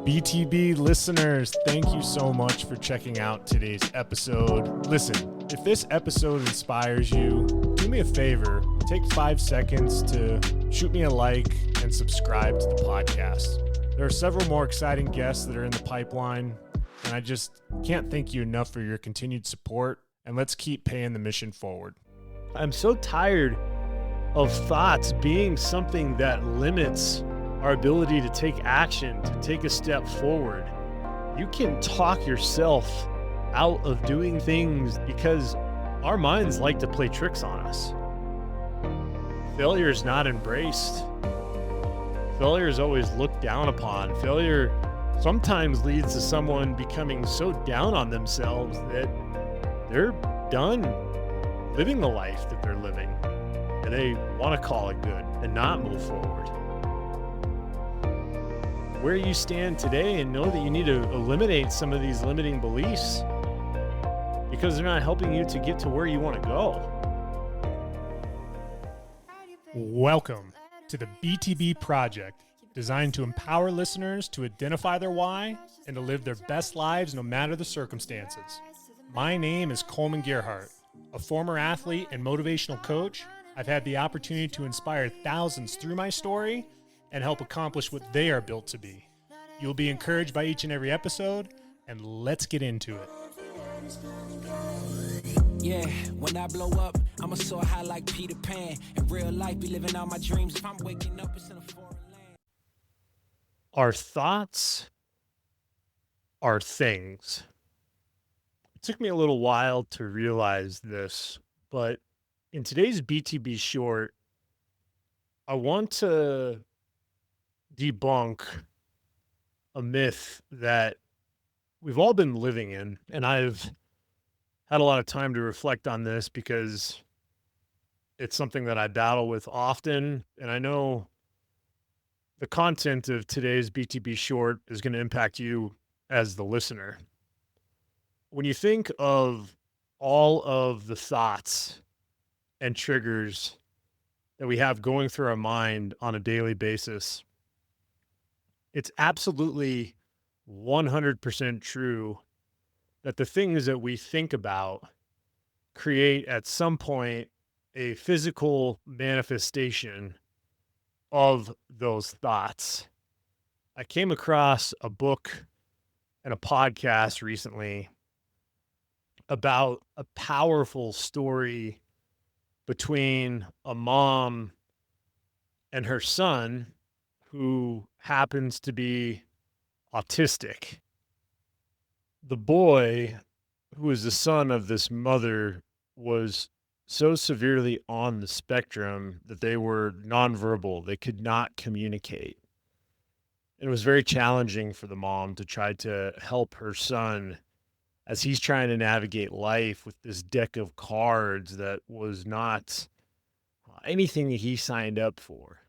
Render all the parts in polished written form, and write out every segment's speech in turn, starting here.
BTB listeners, thank you so much for checking out today's episode. Listen, if this episode inspires you, do me a favor, take 5 seconds to shoot me a like and subscribe to the podcast. There are several more exciting guests that are in the pipeline, and I just can't thank you enough for your continued support, and let's keep paying the mission forward. I'm so tired of thoughts being something that limits our ability to take action, to take a step forward. You can talk yourself out of doing things because our minds like to play tricks on us. Failure is not embraced. Failure is always looked down upon. Failure sometimes leads to someone becoming so down on themselves that they're done living the life that they're living, and they want to call it good and not move forward. Where you stand today, and know that you need to eliminate some of these limiting beliefs because they're not helping you to get to where you want to go. Welcome to the BTB Project, designed to empower listeners to identify their why and to live their best lives no matter the circumstances. My name is Kollman Gearhart, a former athlete and motivational coach. I've had the opportunity to inspire thousands through my story and help accomplish what they are built to be. You'll be encouraged by each and every episode, and let's get into it. Yeah, when I blow up, I'ma soar high like Peter Pan. In real life, be living out my dreams. If I'm waking up, it's in a foreign land. Our thoughts are things. It took me a little while to realize this, but in today's BTB short, I want to debunk a myth that we've all been living in. And I've had a lot of time to reflect on this because it's something that I battle with often. And I know the content of today's BTB short is going to impact you as the listener. When you think of all of the thoughts and triggers that we have going through our mind on a daily basis, it's absolutely 100% true that the things that we think about create at some point a physical manifestation of those thoughts. I came across a book and a podcast recently about a powerful story between a mom and her son who happens to be autistic. The boy, who is the son of this mother, was so severely on the spectrum that they were nonverbal. They could not communicate. It was very challenging for the mom to try to help her son as he's trying to navigate life with this deck of cards that was not anything that he signed up for.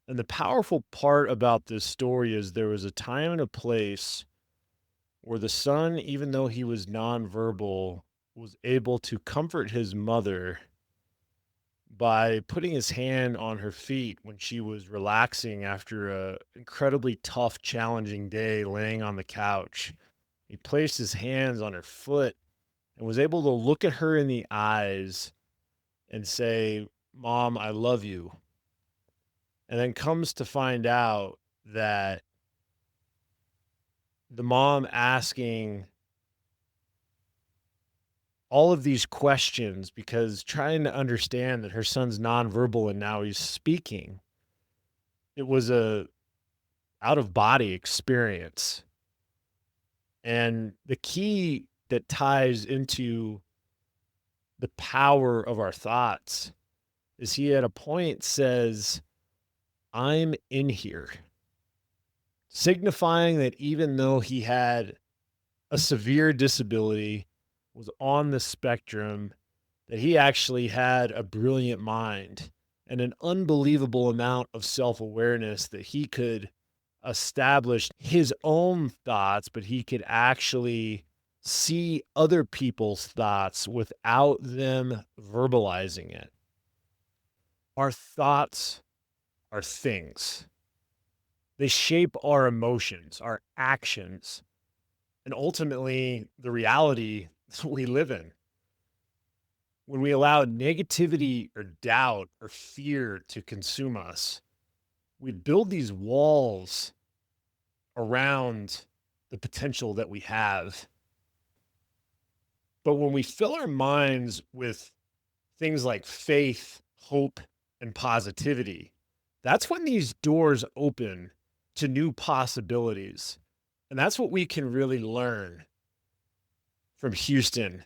And the powerful part about this story is there was a time and a place where the son, even though he was nonverbal, was able to comfort his mother by putting his hand on her feet when she was relaxing after a incredibly tough, challenging day laying on the couch. He placed his hands on her foot and was able to look at her in the eyes and say, "Mom, I love you." And then comes to find out that the mom asking all of these questions because trying to understand that her son's nonverbal and now he's speaking, it was a out of body experience. And the key that ties into the power of our thoughts is he at a point says, "I'm in here," signifying that even though he had a severe disability, was on the spectrum, that he actually had a brilliant mind and an unbelievable amount of self-awareness that he could establish his own thoughts, but he could actually see other people's thoughts without them verbalizing it. Our thoughts are things. They shape our emotions, our actions, and ultimately the reality we live in. When we allow negativity or doubt or fear to consume us, we build these walls around the potential that we have. But when we fill our minds with things like faith, hope, and positivity, that's when these doors open to new possibilities. And that's what we can really learn from Houston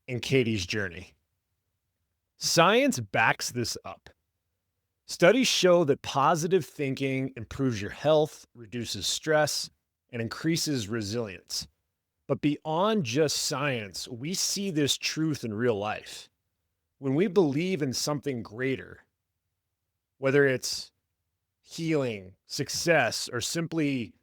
and Katie's journey. Science backs this up. Studies show that positive thinking improves your health, reduces stress, and increases resilience. But beyond just science, we see this truth in real life. When we believe in something greater, whether it's healing, success, or simply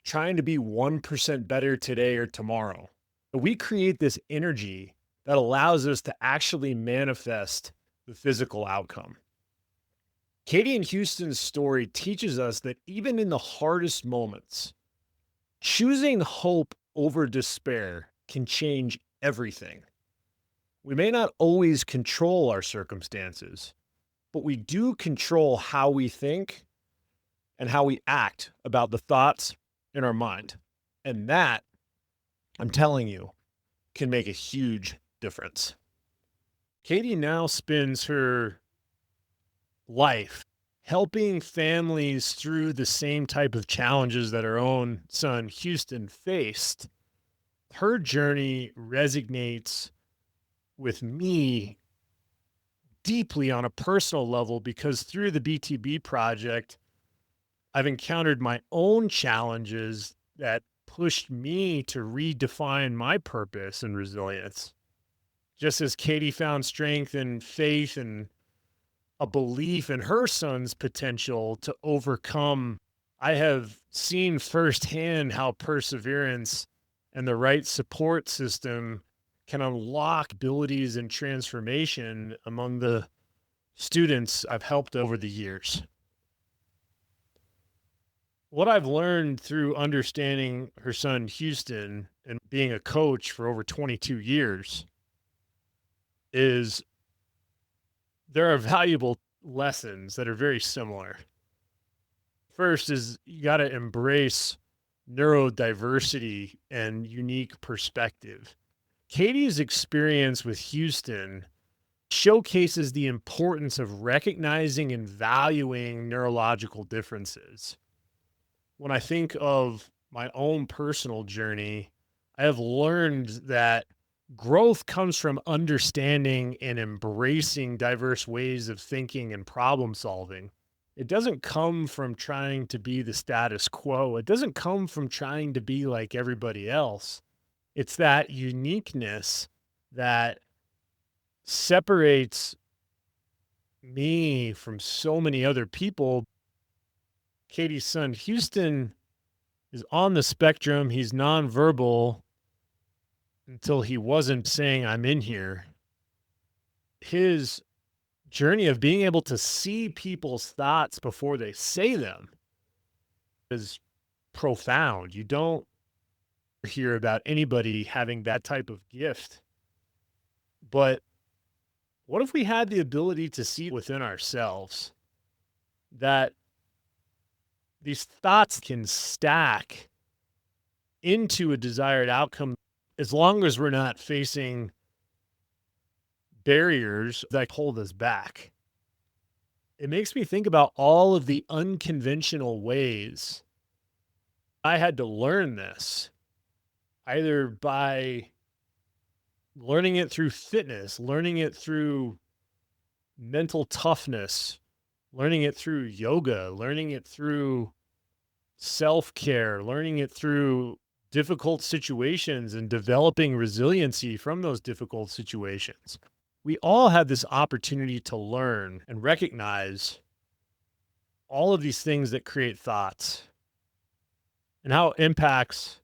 trying to be 1% better today or tomorrow, we create this energy that allows us to actually manifest the physical outcome. Katie and Houston's story teaches us that even in the hardest moments, choosing hope over despair can change everything. We may not always control our circumstances, but we do control how we think and how we act about the thoughts in our mind. And that, I'm telling you, can make a huge difference. Katie now spends her life helping families through the same type of challenges that her own son Houston faced. Her journey resonates with me deeply on a personal level because through the BTB project, I've encountered my own challenges that pushed me to redefine my purpose and resilience. Just as Katie found strength and faith and a belief in her son's potential to overcome, I have seen firsthand how perseverance and the right support system can unlock abilities and transformation among the students I've helped over the years. What I've learned through understanding her son Houston and being a coach for over 22 years is there are valuable lessons that are very similar. First is you got to embrace neurodiversity and unique perspective. Katie's experience with Houston showcases the importance of recognizing and valuing neurological differences. When I think of my own personal journey, I have learned that growth comes from understanding and embracing diverse ways of thinking and problem solving. It doesn't come from trying to be the status quo. It doesn't come from trying to be like everybody else. It's that uniqueness that separates me from so many other people. Katie's son, Houston, is on the spectrum. He's nonverbal until he wasn't saying, I'm in here. His journey of being able to see people's thoughts before they say them is profound. You don't hear about anybody having that type of gift. But what if we had the ability to see within ourselves that these thoughts can stack into a desired outcome as long as we're not facing barriers that hold us back? It makes me think about all of the unconventional ways I had to learn this, either by learning it through fitness, learning it through mental toughness, learning it through yoga, learning it through self care, learning it through difficult situations and developing resiliency from those difficult situations. We all have this opportunity to learn and recognize all of these things that create thoughts and how it impacts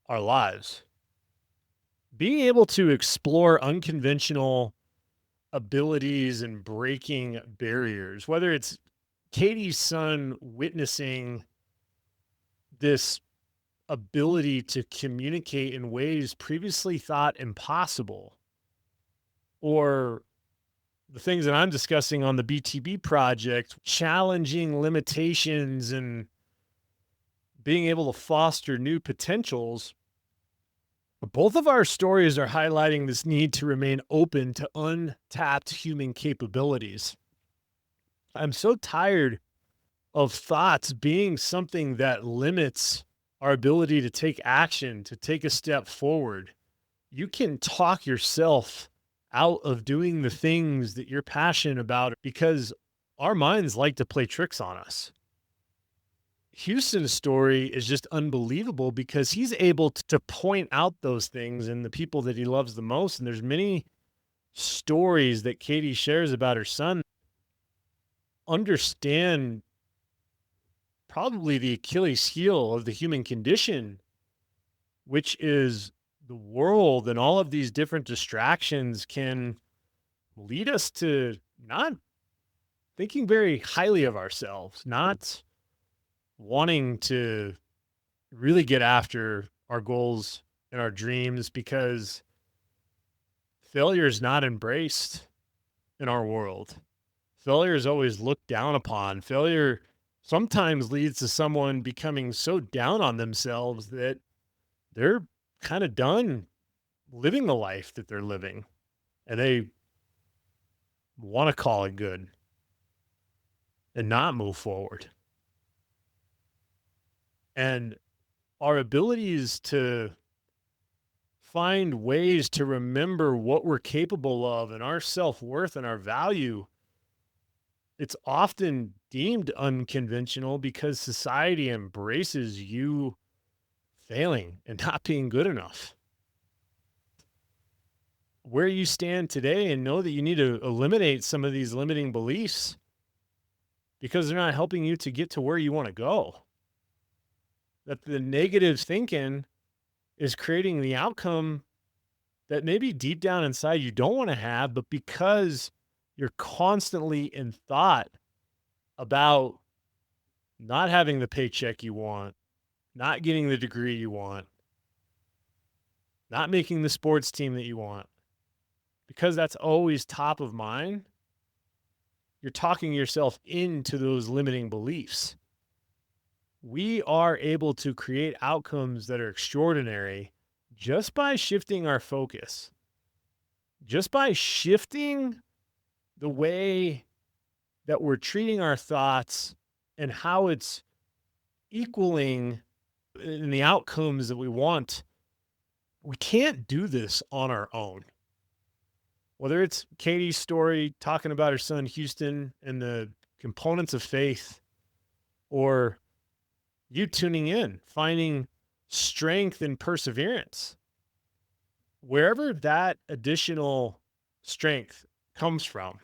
our lives. Being able to explore unconventional abilities and breaking barriers, whether it's Katie's son witnessing this ability to communicate in ways previously thought impossible, or the things that I'm discussing on the BTB project, challenging limitations and being able to foster new potentials. Both of our stories are highlighting this need to remain open to untapped human capabilities. I'm so tired of thoughts being something that limits our ability to take action, to take a step forward. You can talk yourself out of doing the things that you're passionate about because our minds like to play tricks on us. Houston's story is just unbelievable because he's able to point out those things and the people that he loves the most. And there's many stories that Katie shares about her son. Understand probably the Achilles heel of the human condition, which is the world, and all of these different distractions can lead us to not thinking very highly of ourselves, not wanting to really get after our goals and our dreams because failure is not embraced in our world. Failure is always looked down upon. Failure sometimes leads to someone becoming so down on themselves that they're kind of done living the life that they're living and they want to call it good and not move forward. And our abilities to find ways to remember what we're capable of and our self-worth and our value, it's often deemed unconventional because society embraces you failing and not being good enough. Where you stand today, and know that you need to eliminate some of these limiting beliefs because they're not helping you to get to where you want to go. That the negative thinking is creating the outcome that maybe deep down inside you don't want to have, but because you're constantly in thought about not having the paycheck you want, not getting the degree you want, not making the sports team that you want, because that's always top of mind, you're talking yourself into those limiting beliefs. We are able to create outcomes that are extraordinary just by shifting our focus, just by shifting the way that we're treating our thoughts and how it's equaling in the outcomes that we want. We can't do this on our own. Whether it's Katie's story talking about her son Houston and the components of faith, or you tuning in, finding strength and perseverance, wherever that additional strength comes from,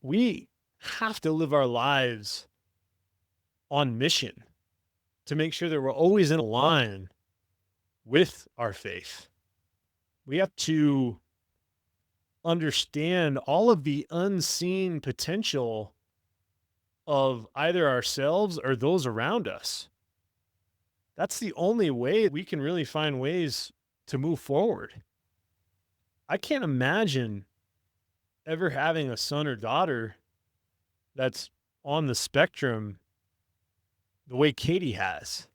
we have to live our lives on mission to make sure that we're always in line with our faith. We have to understand all of the unseen potential of either ourselves or those around us. That's the only way we can really find ways to move forward. I can't imagine ever having a son or daughter that's on the spectrum the way Katie has.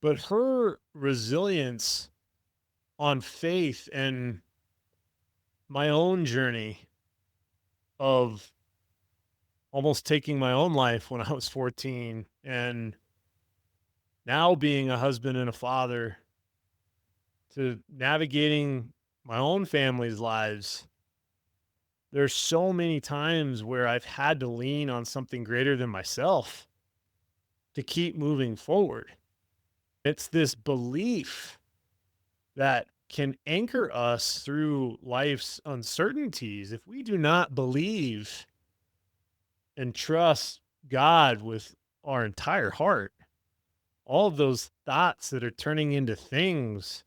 But her resilience on faith and my own journey of almost taking my own life when I was 14, and now being a husband and a father, to navigating my own family's lives. There's so many times where I've had to lean on something greater than myself to keep moving forward. It's this belief that can anchor us through life's uncertainties. If we do not believe and trust God with our entire heart, all of those thoughts that are turning into things,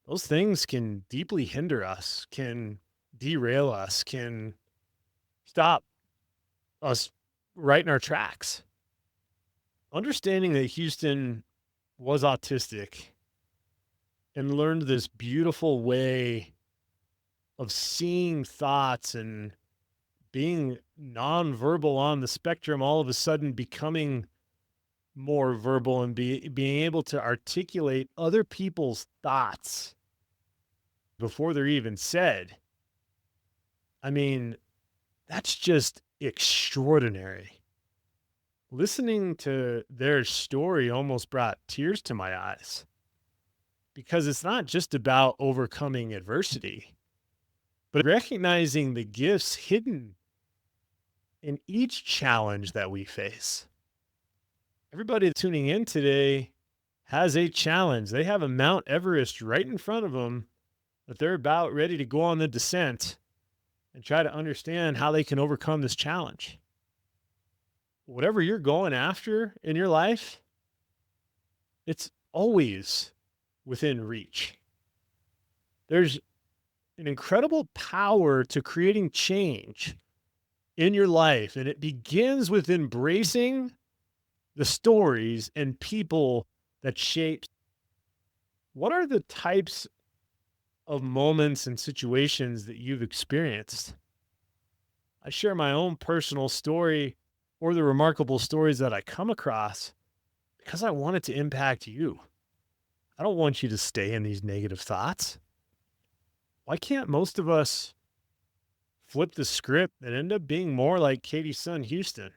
those things can deeply hinder us, can derail us, can stop us right in our tracks. Understanding that Houston was autistic and learned this beautiful way of seeing thoughts and being nonverbal on the spectrum, all of a sudden becoming more verbal and being able to articulate other people's thoughts before they're even said. I mean, that's just extraordinary. Listening to their story almost brought tears to my eyes because it's not just about overcoming adversity, but recognizing the gifts hidden in each challenge that we face. Everybody tuning in today has a challenge. They have a Mount Everest right in front of them that they're about ready to go on the descent and try to understand how they can overcome this challenge. Whatever you're going after in your life, it's always within reach. There's an incredible power to creating change in your life, and it begins with embracing the stories and people that shape. What are the types of moments and situations that you've experienced? I share my own personal story or the remarkable stories that I come across because I want it to impact you. I don't want you to stay in these negative thoughts. Why can't most of us flip the script and end up being more like Katie's son, Houston,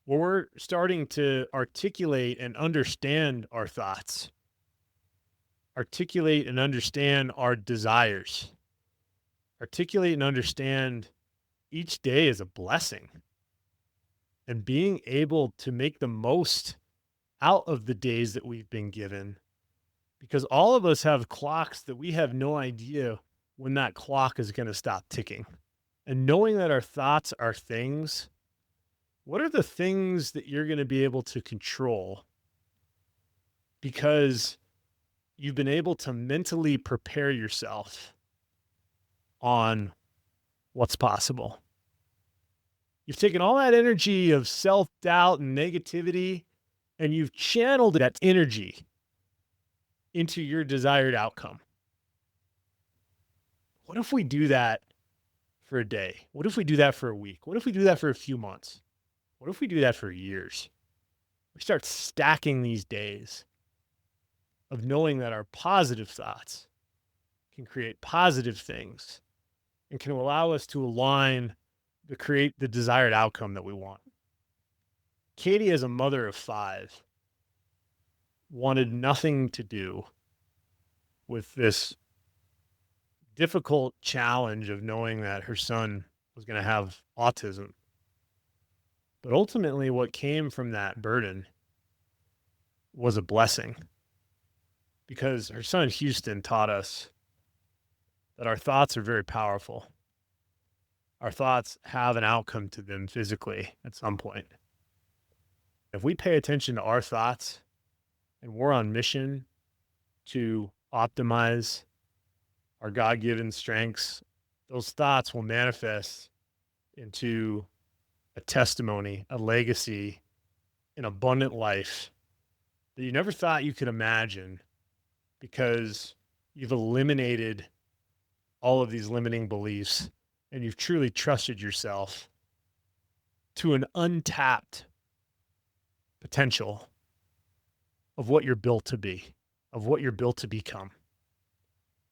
where we're starting to articulate and understand our thoughts, articulate and understand our desires, articulate and understand each day as a blessing, and being able to make the most out of the days that we've been given, because all of us have clocks that we have no idea when that clock is going to stop ticking. And knowing that our thoughts are things, what are the things that you're going to be able to control because you've been able to mentally prepare yourself on what's possible? You've taken all that energy of self doubt and negativity and you've channeled that energy into your desired outcome. What if we do that for a day? What if we do that for a week? What if we do that for a few months? What if we do that for years? We start stacking these days of knowing that our positive thoughts can create positive things and can allow us to align to create the desired outcome that we want. Katie, as a mother of 5, wanted nothing to do with this difficult challenge of knowing that her son was going to have autism. But ultimately, what came from that burden was a blessing because her son Houston taught us that our thoughts are very powerful. Our thoughts have an outcome to them physically at some point. If we pay attention to our thoughts and we're on mission to optimize our God given strengths, those thoughts will manifest into a testimony, a legacy, an abundant life that you never thought you could imagine because you've eliminated all of these limiting beliefs and you've truly trusted yourself to an untapped potential of what you're built to be, of what you're built to become.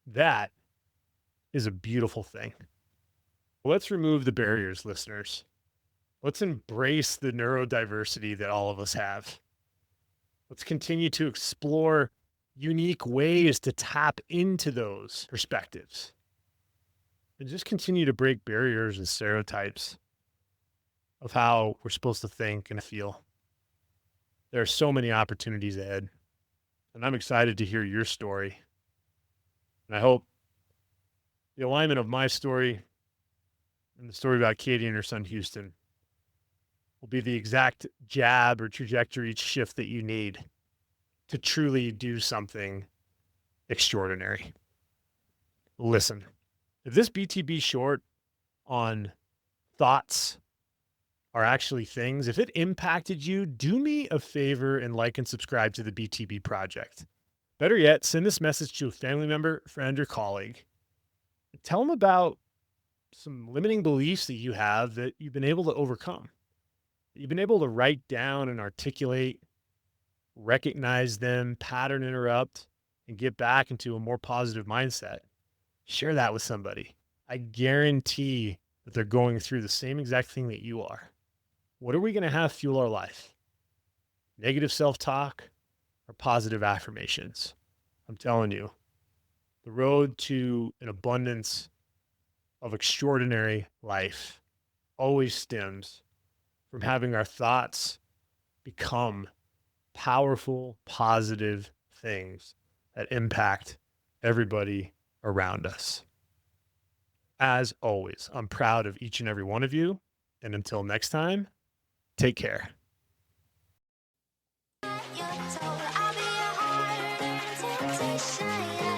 That is a beautiful thing. Let's remove the barriers, listeners. Let's embrace the neurodiversity that all of us have. Let's continue to explore unique ways to tap into those perspectives and just continue to break barriers and stereotypes of how we're supposed to think and feel. There are so many opportunities ahead, and I'm excited to hear your story. And I hope the alignment of my story and the story about Katie and her son Houston will be the exact jab or trajectory shift that you need to truly do something extraordinary. Listen, if this BTB short on thoughts are actually things. If it impacted you, do me a favor and like and subscribe to the BTB Project. Better yet, send this message to a family member, friend, or colleague. Tell them about some limiting beliefs that you have that you've been able to overcome, that you've been able to write down and articulate, recognize them, pattern interrupt, and get back into a more positive mindset. Share that with somebody. I guarantee that they're going through the same exact thing that you are. What are we going to have fuel our life? Negative self talk or positive affirmations? I'm telling you, the road to an abundance of extraordinary life always stems from having our thoughts become powerful, positive things that impact everybody around us. As always, I'm proud of each and every one of you. And until next time, take care. You're told I'll be your heart temptation.